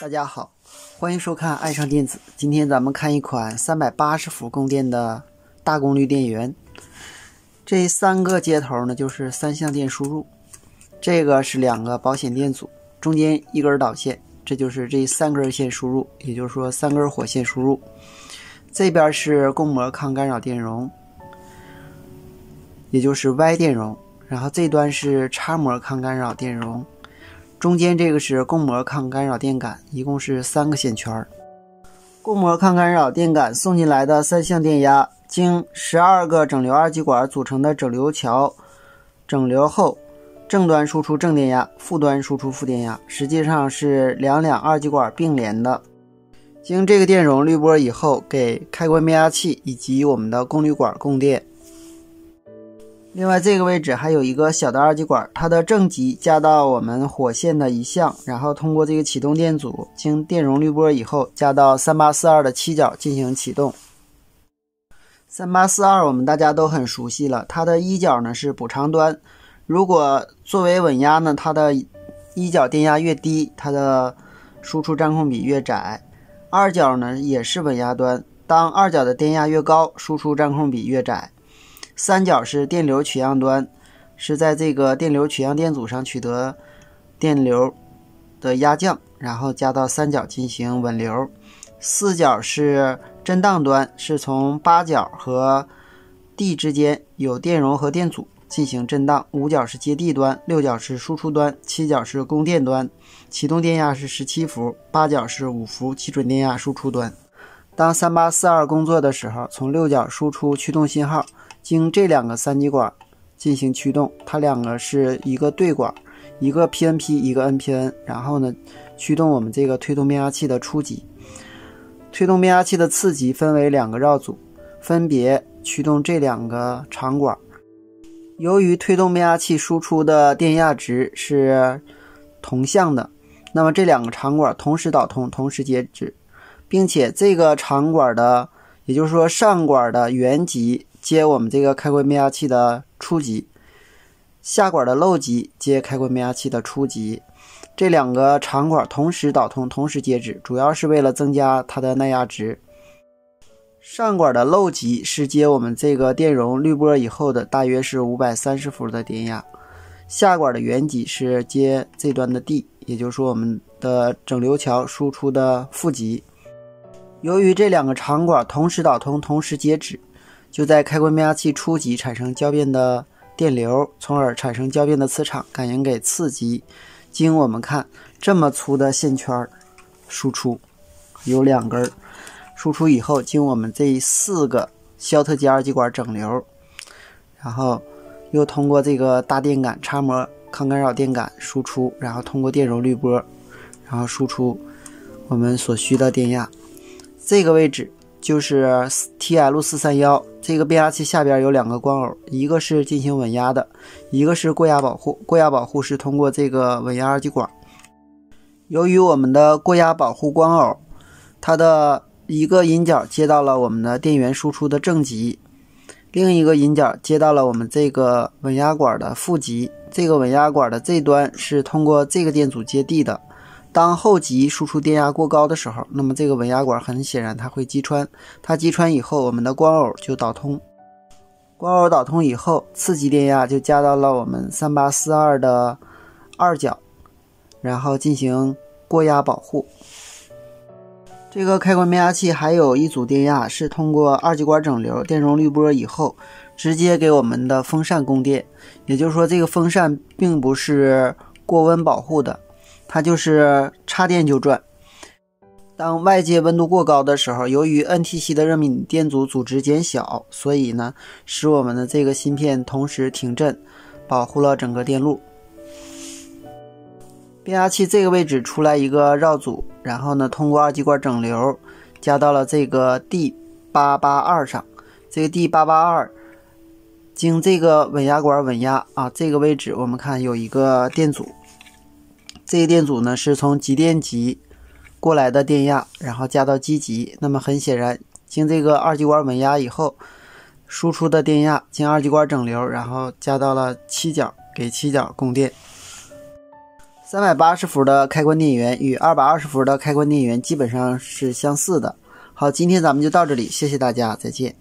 大家好，欢迎收看爱上电子。今天咱们看一款380伏供电的大功率电源。这3个接头呢，就是3相电输入，这个是2个保险电阻，中间1根导线，这就是这3根线输入，也就是说3根火线输入。这边是供膜抗干扰电容，也就是 Y 电容，然后这端是插膜抗干扰电容。中间这个是供膜抗干扰电感，一共是3个线圈。供膜抗干扰电感送进来的3相电压，经12个整流二极管组成的整流桥整流后，正端输出正电压，负端输出负电压，实际上是两二极管并联的。经这个电容滤波以后，给开关变压器以及我们的功率管供电。另外这个位置还有一个小的二极管，它的正极加到我们火线的一项，然后通过这个启动电阻，经电容滤波以后加到3842的七角进行启动。3842我们大家都很熟悉了，它的一角呢是补偿端，如果作为稳压呢，它的一角电压越低，它的输出占空比越窄。二角呢也是稳压端，当二角的电压越高，输出占空比越窄。三角是电流取样端，是在这个电流取样电阻上取得电流的压降，然后加到三角进行稳流。四角是震荡端，是从八角和地之间有电容和电阻进行震荡。五角是接地端，六角是输出端，七角是供电端，启动电压是17伏，八角是5伏，基准电压输出端。当3842工作的时候，从六角输出驱动信号，经这2个3极管进行驱动，它2个是一个对管，一个 PNP 一个 NPN， 然后呢驱动我们这个推动变压器的初级。推动变压器的次级分为2个绕组，分别驱动这2个长管。由于推动变压器输出的电压值是同向的，那么这2个长管同时导通，同时截止，并且这个长管的，也就是说上管的原极接我们这个开关变压器的初级，下管的漏极接开关变压器的初级。这2个长管同时导通，同时截止，主要是为了增加它的耐压值。上管的漏极是接我们这个电容滤波以后的大约是530伏的电压，下管的原极是接这端的地，也就是说我们的整流桥输出的负极。由于这2个长管同时导通，同时截止，就在开关变压器初级产生交变的电流，从而产生交变的磁场，感应给次级。经我们看这么粗的线圈输出，有2根输出以后，经我们这4个肖特基二极管整流，然后又通过这个大电感插膜抗干扰电感输出，然后通过电容滤波，然后输出我们所需的电压。这个位置就是 TL431， 这个变压器下边有2个光偶，一个是进行稳压的，一个是过压保护。过压保护是通过这个稳压二极管。由于我们的过压保护光偶，它的一个引脚接到了我们的电源输出的正极，另一个引脚接到了我们这个稳压管的负极。这个稳压管的这端是通过这个电阻接地的。当后极输出电压过高的时候，那么这个稳压管很显然它会击穿，它击穿以后，我们的光偶就导通。光偶导通以后，次级电压就加到了我们3842的二角，然后进行过压保护。这个开关变压器还有一组电压是通过二极管整流电容滤波以后，直接给我们的风扇供电，也就是说这个风扇并不是过温保护的，它就是插电就转。当外界温度过高的时候，由于 NTC 的热敏电阻阻值减小，所以呢使我们的这个芯片同时停震，保护了整个电路。变压器这个位置出来一个绕组，然后呢通过二极管整流加到了这个 D882 上。这个 D882 经这个稳压管稳压啊，这个位置我们看有一个电阻，这个电阻呢是从极电极过来的电压，然后加到基极。那么很显然，经这个二极管稳压以后，输出的电压经二极管整流，然后加到了七角，给七角供电。380伏的开关电源与220伏的开关电源基本上是相似的。好，今天咱们就到这里，谢谢大家，再见。